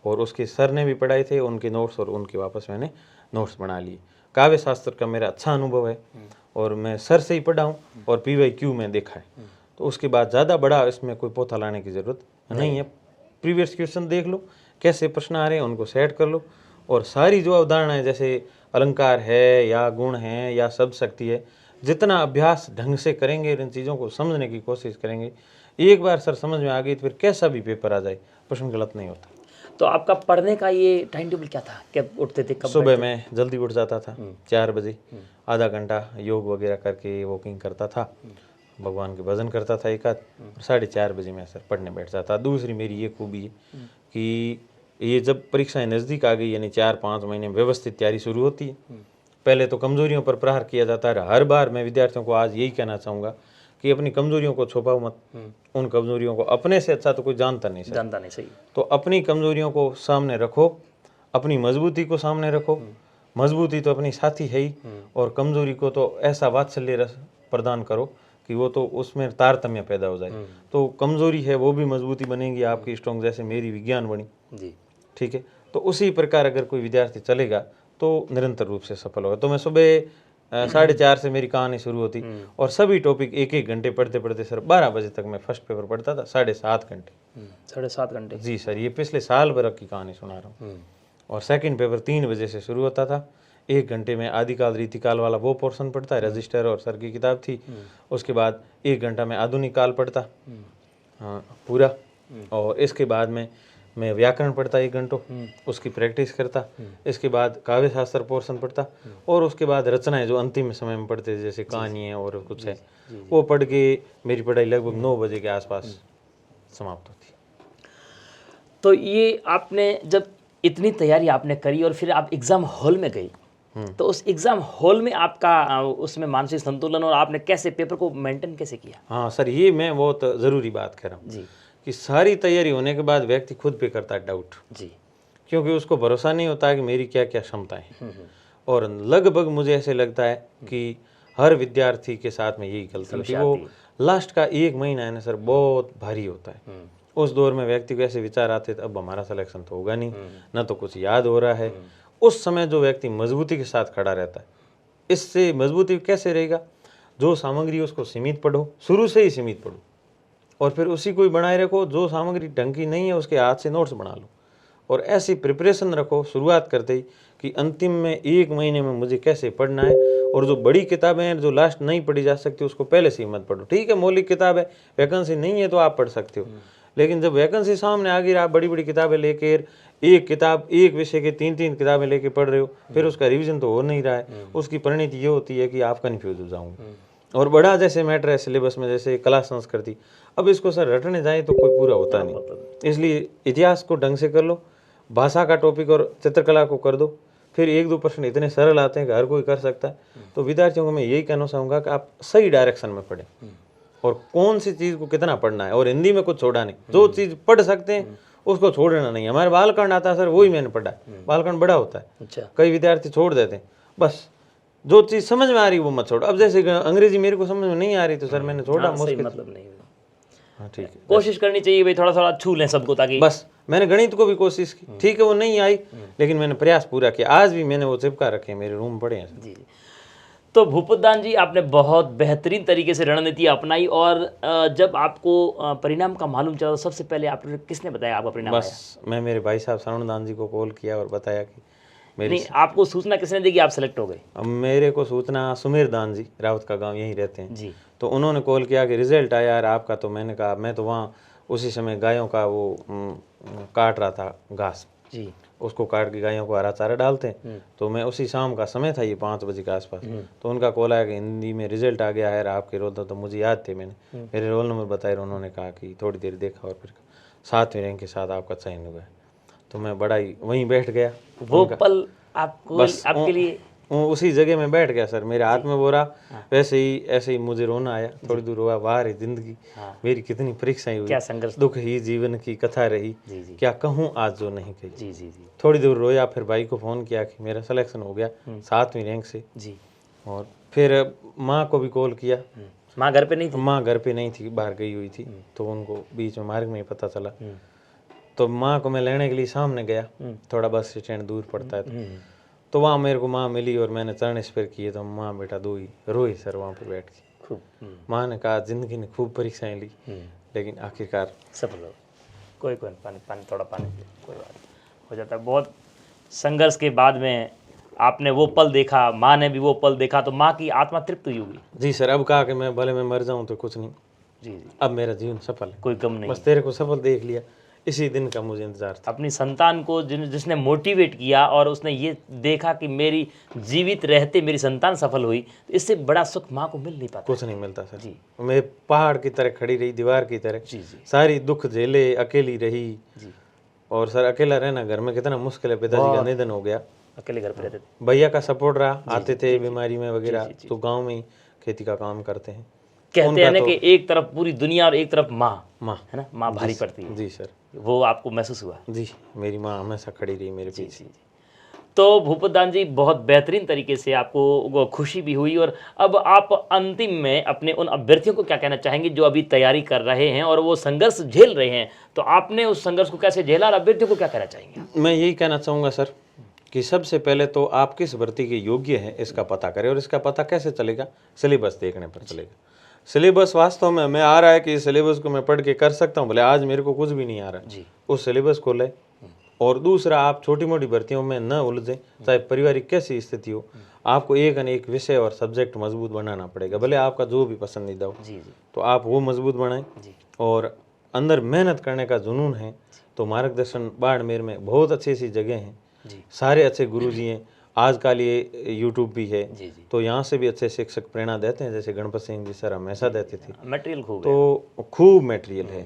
S1: और उसके सर ने भी पढ़ाए थे उनके नोट्स, और उनके वापस मैंने नोट्स बना लिए। काव्य शास्त्र का मेरा अच्छा अनुभव है और मैं सर से ही पढ़ा हूँ और PYQ में देखा है। तो उसके बाद ज़्यादा बड़ा इसमें कोई पोथा लाने की ज़रूरत नहीं है। प्रीवियस क्वेश्चन देख लो, कैसे प्रश्न आ रहे हैं उनको सेट कर लो, और सारी जो अवधारणाएं जैसे अलंकार है या गुण है या शब्द शक्ति है, जितना अभ्यास ढंग से करेंगे, इन चीज़ों को समझने की कोशिश करेंगे, एक बार सर समझ में आ गई तो फिर कैसा भी पेपर आ जाए प्रश्न गलत नहीं होता।
S2: तो आपका पढ़ने का ये टाइम टेबल क्या था? कब उठते थे, कब
S1: सुबह मैं जल्दी उठ जाता था 4 बजे, आधा घंटा योग वगैरह करके वॉकिंग करता था, भगवान के भजन करता था एक आध, और 4:30 बजे मैं सर पढ़ने बैठ जाता। दूसरी मेरी ये खूबी है कि ये जब परीक्षाएं नज़दीक आ गई, यानी 4-5 महीने में व्यवस्थित तैयारी शुरू होती है। पहले तो कमजोरियों पर प्रहार किया जाता है। हर बार मैं विद्यार्थियों को आज यही कहना चाहूँगा कि अपनी कमजोरियों को छुपाओ मत। उन कमजोरियों को, अपने से अच्छा तो कोई जानता नहीं सर,
S2: जानता नहीं, सही।
S1: तो अपनी कमजोरियों को सामने रखो, अपनी मजबूती को सामने रखो। मजबूती तो अपनी साथी है ही, और कमजोरी को तो ऐसा वात्सल्य रस प्रदान करो कि वो तो उसमें तारतम्य पैदा हो जाए। तो कमजोरी है वो भी मजबूती बनेगी आपकी स्ट्रॉन्ग, जैसे मेरी विज्ञान बनी
S2: जी।
S1: ठीक है। तो उसी प्रकार अगर कोई विद्यार्थी चलेगा तो निरंतर रूप से सफल होगा। तो मैं सुबह 4:30 से मेरी कहानी शुरू होती और सभी टॉपिक 1-1 घंटे पढ़ते पढ़ते सर 12 बजे तक मैं फर्स्ट पेपर पढ़ता था, 7.5 घंटे।
S2: 7.5 घंटे?
S1: जी सर, ये पिछले साल भर की कहानी सुना रहा हूँ। और सेकंड पेपर 3 बजे से शुरू होता था। 1 घंटे में आदिकाल रीतिकाल वाला वो पोर्शन पढ़ता है, रजिस्टर और सर की किताब थी। उसके बाद 1 घंटा में आधुनिक काल पढ़ता पूरा, और इसके बाद में मैं व्याकरण पढ़ता 1 घंटों, उसकी प्रैक्टिस करता। इसके बाद काव्य शास्त्र पोर्शन पढ़ता, और उसके बाद रचनाएं जो अंतिम समय में पढ़ते थे, जैसे कहानी है और कुछ है, वो पढ़ के मेरी पढ़ाई लगभग 9 बजे के आसपास समाप्त होती।
S2: तो ये आपने जब इतनी तैयारी आपने करी और फिर आप एग्ज़ाम हॉल में गई, तो उस एग्ज़ाम हॉल में आपका उसमें मानसिक संतुलन और आपने कैसे पेपर को मेंटेन कैसे किया?
S1: हाँ सर, ये मैं बहुत ज़रूरी बात कह रहा हूँ
S2: जी
S1: कि सारी तैयारी होने के बाद व्यक्ति खुद पे करता है डाउट,
S2: जी।
S1: क्योंकि उसको भरोसा नहीं होता है कि मेरी क्या क्या क्षमताएं हैं। और लगभग मुझे ऐसे लगता है कि हर विद्यार्थी के साथ में यही गलती होती है। वो लास्ट का 1 महीना है ना सर, बहुत भारी होता है। उस दौर में व्यक्ति को ऐसे विचार आते थे अब हमारा सिलेक्शन तो होगा नहीं, ना तो कुछ याद हो रहा है। उस समय जो व्यक्ति मजबूती के साथ खड़ा रहता है, इससे मजबूती कैसे रहेगा? जो सामग्री उसको सीमित पढ़ो, शुरू से ही सीमित पढ़ो, और फिर उसी को ही बनाए रखो। जो सामग्री ढंग की नहीं है उसके हाथ से नोट्स बना लो, और ऐसी प्रिपरेशन रखो शुरुआत करते ही कि अंतिम में 1 महीने में मुझे कैसे पढ़ना है। और जो बड़ी किताबें हैं जो लास्ट नहीं पढ़ी जा सकती उसको पहले से ही मत पढ़ो। ठीक है, मौलिक किताब है, वैकेंसी नहीं है तो आप पढ़ सकते हो, लेकिन जब वैकेंसी सामने आ गई, आप बड़ी बड़ी किताबें लेकर एक विषय के 3-3 किताबें लेके पढ़ रहे हो, फिर उसका रिवीजन तो हो नहीं रहा है। उसकी परिणति ये होती है कि आप कन्फ्यूज हो जाओगे। और बड़ा जैसे मैटर है सिलेबस में, जैसे कला संस्कृति, अब इसको सर रटने जाए तो कोई पूरा होता नहीं। इसलिए इतिहास को ढंग से कर लो, भाषा का टॉपिक और चित्रकला को कर दो, फिर 1-2 प्रश्न इतने सरल आते हैं कि हर कोई कर सकता है। तो विद्यार्थियों को मैं यही कहना चाहूँगा कि आप सही डायरेक्शन में पढ़ें, और कौन सी चीज़ को कितना पढ़ना है, और हिंदी में कुछ छोड़ा नहीं। जो चीज़ पढ़ सकते हैं उसको छोड़ना नहीं। हमारे बालकांड आता है सर, वही मैंने पढ़ा है। बालकांड बड़ा होता है,
S2: अच्छा।
S1: कई विद्यार्थी छोड़ देते हैं। बस जो चीज़ समझ में आ रही वो मत छोड़ो। अब जैसे अंग्रेजी मेरे को समझ में नहीं आ रही तो सर मैंने छोड़ा, मुश्किल।
S2: मतलब नहीं,
S1: हाँ ठीक है,
S2: कोशिश करनी चाहिए भाई, थोड़ा थोड़ा छू लें सबको, ताकि
S1: बस। मैंने गणित को भी कोशिश की, ठीक है वो नहीं आई, लेकिन मैंने प्रयास पूरा किया। आज भी मैंने वो चिपका रखे, मेरे रूम पड़े हैं।
S2: जी। तो भूपतदान जी, आपने बहुत बेहतरीन तरीके से रणनीति अपनाई, और जब आपको परिणाम का मालूम चला तो सबसे पहले आपने किसने बताया आपका परिणाम?
S1: बस मैं मेरे भाई साहब श्रवणदान जी को कॉल किया और बताया कि
S2: नहीं, आपको सूचना किसने दी कि आप सेलेक्ट हो गए?
S1: अब मेरे को सूचना सुमेर दान जी, रावत का गांव, यहीं रहते हैं
S2: जी।
S1: तो उन्होंने कॉल किया कि रिजल्ट आया यार आपका। तो मैंने कहा, मैं तो वहाँ उसी समय गायों का वो काट रहा था घास,
S2: जी।
S1: उसको काट के गायों को हरा चारा डालते हैं। तो मैं उसी शाम का समय था, ये 5 बजे के आसपास, तो उनका कॉल आया कि हिंदी में रिजल्ट आ गया है आपके रोल। तो मुझे याद थे, मैंने मेरे रोल नंबर बताए, उन्होंने कहा कि थोड़ी देर देखा और फिर 7वें रैंक के साथ आपका चयन हुआ है। तो मैं बड़ा ही वहीं बैठ गया।
S2: वो पल आपको
S1: बस
S2: आपके लिए
S1: उसी जगह में बैठ गया सर, मेरे हाथ में वो रहा। वैसे ही ऐसे ही मुझे रोना आया, थोड़ी दूर हुआ, बाहर है जिंदगी, मेरी कितनी परीक्षाएं हुई,
S2: क्या संघर्ष,
S1: दुख ही जीवन की कथा रही,
S2: जी जी
S1: क्या कहूँ आज जो नहीं कही।
S2: जी जी जी
S1: थोड़ी दूर रोया, फिर भाई को फ़ोन किया कि मेरा सिलेक्शन हो गया 7वीं रैंक से।
S2: जी।
S1: और फिर माँ को भी कॉल किया।
S2: माँ घर पे नहीं थी?
S1: माँ घर पे नहीं थी, बाहर गई हुई थी, तो उनको बीच में मार्ग में ही पता चला। तो माँ को मैं लेने के लिए सामने गया, थोड़ा बस स्टैंड दूर पड़ता है, तो वहाँ मेरे को माँ मिली और मैंने चरण स्पर्श किए। तो माँ बेटा दो ही रोई सर वहाँ पे बैठ के।
S2: खूब।
S1: माँ ने कहा जिंदगी ने खूब परीक्षाएं ली, लेकिन आखिरकार
S2: सफल हो। कोई पानी पानी थोड़ा पानी दे, कोई बात नहीं, हो जाता है। बहुत संघर्ष के बाद में आपने वो पल देखा, माँ ने भी वो पल देखा, तो माँ की आत्मा तृप्त हुई होगी।
S1: जी सर, अब कहा कि मैं भले मैं मर जाऊँ तो कुछ नहीं,
S2: जी जी,
S1: अब मेरा जीवन सफल है,
S2: कोई गम नहीं।
S1: बस तेरे को सफल देख लिया, इसी दिन का मुझे इंतजार था।
S2: अपनी संतान को जिसने मोटिवेट किया और उसने ये देखा कि मेरी जीवित रहते मेरी संतान सफल हुई, तो इससे बड़ा सुख माँ को मिल नहीं पाता।
S1: कुछ नहीं मिलता सर
S2: जी।
S1: मैं पहाड़ की तरह खड़ी रही, दीवार की तरह,
S2: जी जी
S1: सारी दुख झेले, अकेली रही।
S2: जी।
S1: और सर अकेला रहना घर में कितना मुश्किल है, पिताजी का निधन हो गया,
S2: अकेले घर पे रहते थे।
S1: भैया का सपोर्ट रहा, आते थे बीमारी में वगैरह, तो गांव में ही खेती का काम करते हैं।
S2: कहते हैं ना कि एक तरफ पूरी दुनिया और एक तरफ माँ,
S1: माँ
S2: है ना, माँ भारी पड़ती है।
S1: जी सर,
S2: वो आपको महसूस हुआ?
S1: जी मेरी माँ हमेशा खड़ी रही मेरे
S2: जी
S1: पीछे।
S2: जी। तो भूपतदान जी, बहुत बेहतरीन तरीके से आपको खुशी भी हुई, और अब आप अंतिम में अपने उन अभ्यर्थियों को क्या कहना चाहेंगे जो अभी तैयारी कर रहे हैं और वो संघर्ष झेल रहे हैं, तो आपने उस संघर्ष को कैसे झेला और अभ्यर्थियों को क्या कहना चाहेंगे?
S1: मैं यही कहना चाहूँगा सर कि सबसे पहले तो आप किस भर्ती के योग्य हैं इसका पता करें, और इसका पता कैसे चलेगा? सिलेबस देखने पर चलेगा। सिलेबस वास्तव में हमें आ रहा है कि इस सिलेबस को मैं पढ़ के कर सकता हूँ, भले आज मेरे को कुछ भी नहीं आ रहा
S2: जी।
S1: उस सिलेबस को ले। और दूसरा, आप छोटी मोटी भर्तियों में न उलझें, चाहे पारिवारिक कैसी स्थिति हो, आपको एक अनेक विषय और सब्जेक्ट मजबूत बनाना पड़ेगा, भले आपका जो भी पसंदीदा हो।
S2: जी जी
S1: तो आप वो मजबूत बनाएं।
S2: जी।
S1: और अंदर मेहनत करने का जुनून है तो मार्गदर्शन बाड़मेर में बहुत अच्छी सी जगह हैं,
S2: जी
S1: सारे अच्छे गुरुजी हैं। आजकल ये यूट्यूब भी है,
S2: जी जी।
S1: तो यहाँ से भी अच्छे शिक्षक प्रेरणा देते हैं, जैसे गणपत सिंह जी सर हमेशा देते थे।
S2: मटेरियल खूब है।
S1: तो खूब मटेरियल है,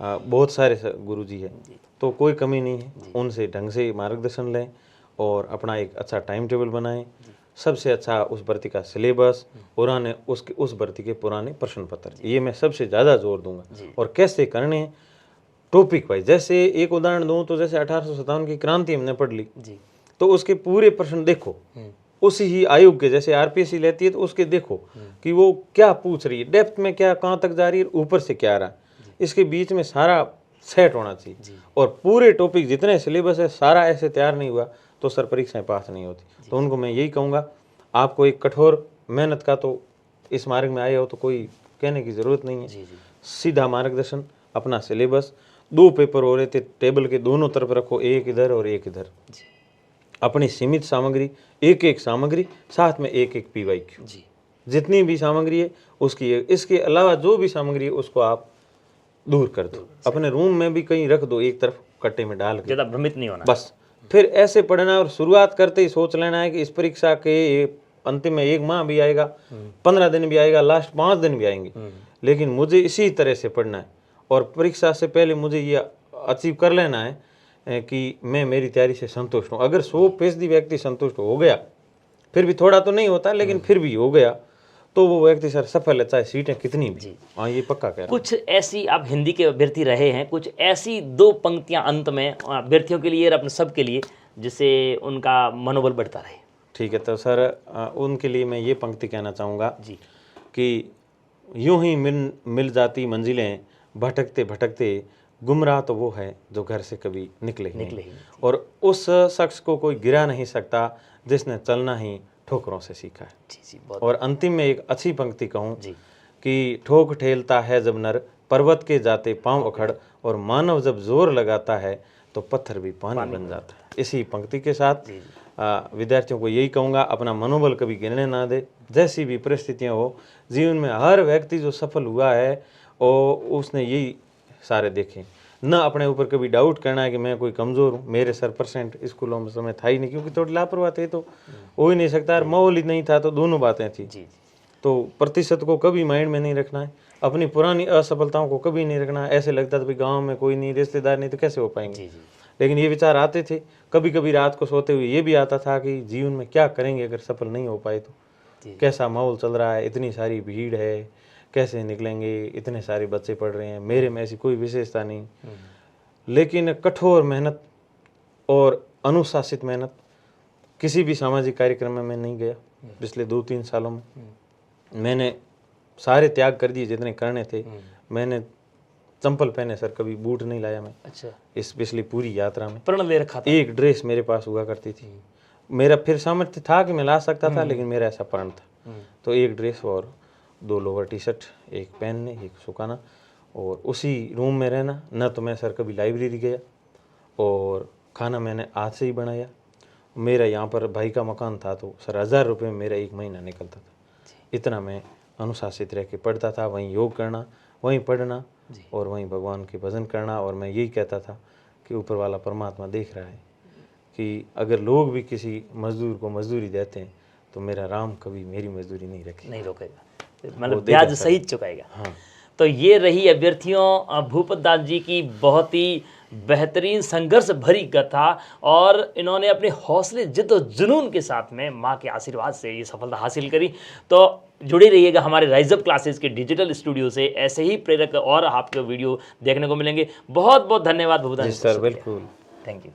S1: बहुत सारे गुरुजी है, तो कोई कमी नहीं है। उनसे ढंग से मार्गदर्शन लें और अपना एक अच्छा टाइम टेबल बनाएं। सबसे अच्छा उस भर्ती का सिलेबस, पुराने उस भर्ती के पुराने प्रश्न पत्र, ये मैं सबसे ज़्यादा जोर दूंगा। और कैसे करने हैं, टॉपिक वाइज। जैसे एक उदाहरण दूं तो जैसे 1857 की क्रांति हमने पढ़ ली,
S2: जी।
S1: तो उसके पूरे प्रश्न देखो, उसी ही आयोग के, जैसे आरपीएससी लेती है तो उसके देखो कि वो क्या पूछ रही है, डेप्थ में क्या, कहाँ तक जा रही है, ऊपर से क्या आ रहा है, इसके बीच में सारा सेट होना चाहिए। और पूरे टॉपिक जितने सिलेबस है सारा ऐसे तैयार नहीं हुआ तो सर परीक्षाएं पास नहीं होती। तो उनको मैं यही कहूँगा, आपको एक कठोर मेहनत का, तो इस मार्ग में आए हो तो कोई कहने की ज़रूरत नहीं है। सीधा मार्गदर्शन, अपना सिलेबस, 2 पेपर हो रहे थे, टेबल के दोनों तरफ रखो, एक इधर और एक इधर। अपनी सीमित सामग्री, एक सामग्री, साथ में एक पीवाईक्यू, जितनी भी सामग्री है उसकी, इसके अलावा जो भी सामग्री है उसको आप दूर कर दो, अपने रूम में भी कहीं रख दो, एक तरफ कट्टे में डाल के,
S2: ज़्यादा भ्रमित नहीं होना।
S1: बस फिर ऐसे पढ़ना, और शुरुआत करते ही सोच लेना है कि इस परीक्षा के अंतिम में 1 माह भी आएगा, 15 दिन भी आएगा, लास्ट 5 दिन भी आएंगे, लेकिन मुझे इसी तरह से पढ़ना है। और परीक्षा से पहले मुझे ये अचीव कर लेना है कि मैं मेरी तैयारी से संतुष्ट हूँ। अगर 100% व्यक्ति संतुष्ट हो गया, फिर भी थोड़ा तो नहीं होता, लेकिन फिर भी हो गया, तो वो व्यक्ति सर सफल है, चाहे सीटें कितनी भी। हाँ, ये पक्का कह रहा हूं।
S2: कुछ ऐसी, आप हिंदी के अभ्यर्थी रहे हैं, कुछ ऐसी 2 पंक्तियां अंत में अभ्यर्थियों के लिए और अपने सब के लिए, जिससे उनका मनोबल बढ़ता रहे।
S1: ठीक है, तो सर उनके लिए मैं ये पंक्ति कहना चाहूँगा
S2: जी
S1: कि यूं ही मिल जाती मंजिलें, भटकते भटकते गुमराह तो वो है जो घर से कभी निकले ही नहीं। और उस शख्स को कोई गिरा नहीं सकता जिसने चलना ही ठोकरों से सीखा है।
S2: जी,
S1: और अंतिम में एक अच्छी पंक्ति कहूँ कि ठोक ठेलता है जब नर, पर्वत के जाते पांव उखड़, और मानव जब जोर लगाता है तो पत्थर भी पानी बन जाता है। इसी पंक्ति के साथ विद्यार्थियों को यही कहूँगा, अपना मनोबल कभी गिरने ना दे, जैसी भी परिस्थितियाँ हो जीवन में। हर व्यक्ति जो सफल हुआ है और उसने यही सारे देखे, ना अपने ऊपर कभी डाउट करना है कि मैं कोई कमज़ोर हूँ। मेरे सर परसेंट स्कूलों में समय था ही नहीं, क्योंकि थोड़ी लापरवाह थे तो हो ही नहीं सकता, और माहौल ही नहीं था, तो दोनों बातें थी।
S2: जी जी
S1: तो प्रतिशत को कभी माइंड में नहीं रखना है, अपनी पुरानी असफलताओं को कभी नहीं रखना है। ऐसे लगता था भाई गांव में कोई नहीं, रिश्तेदार नहीं, तो कैसे हो पाएंगे।
S2: जी जी
S1: लेकिन ये विचार आते थे, कभी कभी रात को सोते हुए ये भी आता था कि जीवन में क्या करेंगे अगर सफल नहीं हो पाए तो,
S2: जी
S1: कैसा माहौल चल रहा है, इतनी सारी भीड़ है, कैसे निकलेंगे, इतने सारे बच्चे पढ़ रहे हैं, मेरे में ऐसी कोई विशेषता नहीं। लेकिन कठोर मेहनत और अनुशासित मेहनत, किसी भी सामाजिक कार्यक्रम में मैं नहीं गया पिछले 2-3 सालों में। मैंने सारे त्याग कर दिए जितने करने थे। मैंने चंपल पहने सर, कभी बूट नहीं लाया मैं
S2: अच्छा
S1: इस पिछली पूरी यात्रा में।
S2: प्रण ले रखा था।
S1: एक ड्रेस मेरे पास हुआ करती थी, मेरा फिर सामर्थ्य था कि मैं ला सकता था, लेकिन मेरा ऐसा प्रण था। तो एक ड्रेस और 2 लोअर टी शर्ट, एक पहनने एक सुखाना, और उसी रूम में रहना। न तो मैं सर कभी लाइब्रेरी गया, और खाना मैंने हाथ से ही बनाया। मेरा यहाँ पर भाई का मकान था, तो सर 1000 रुपये में मेरा एक महीना निकलता था। इतना मैं अनुशासित रह के पढ़ता था, वहीं योग करना, वहीं पढ़ना, और वहीं भगवान के भजन करना। और मैं यही कहता था कि ऊपर वाला परमात्मा देख रहा है कि अगर लोग भी किसी मजदूर को मजदूरी देते हैं तो मेरा राम कभी मेरी मजदूरी नहीं रखेगा,
S2: नहीं रोकेगा, मतलब ब्याज
S1: सर।
S2: सहित चुकाएगा।
S1: हाँ।
S2: तो ये रही अभ्यर्थियों भूपत दास जी की बहुत ही बेहतरीन संघर्ष भरी कथा, और इन्होंने अपने हौसले जिद्द-ओ-जुनून के साथ में माँ के आशीर्वाद से ये सफलता हासिल करी। तो जुड़े रहिएगा हमारे राइज अप क्लासेस के डिजिटल स्टूडियो से, ऐसे ही प्रेरक और आपके वीडियो देखने को मिलेंगे। बहुत बहुत धन्यवाद भूपत दास जी।
S1: सर बिल्कुल,
S2: थैंक यू।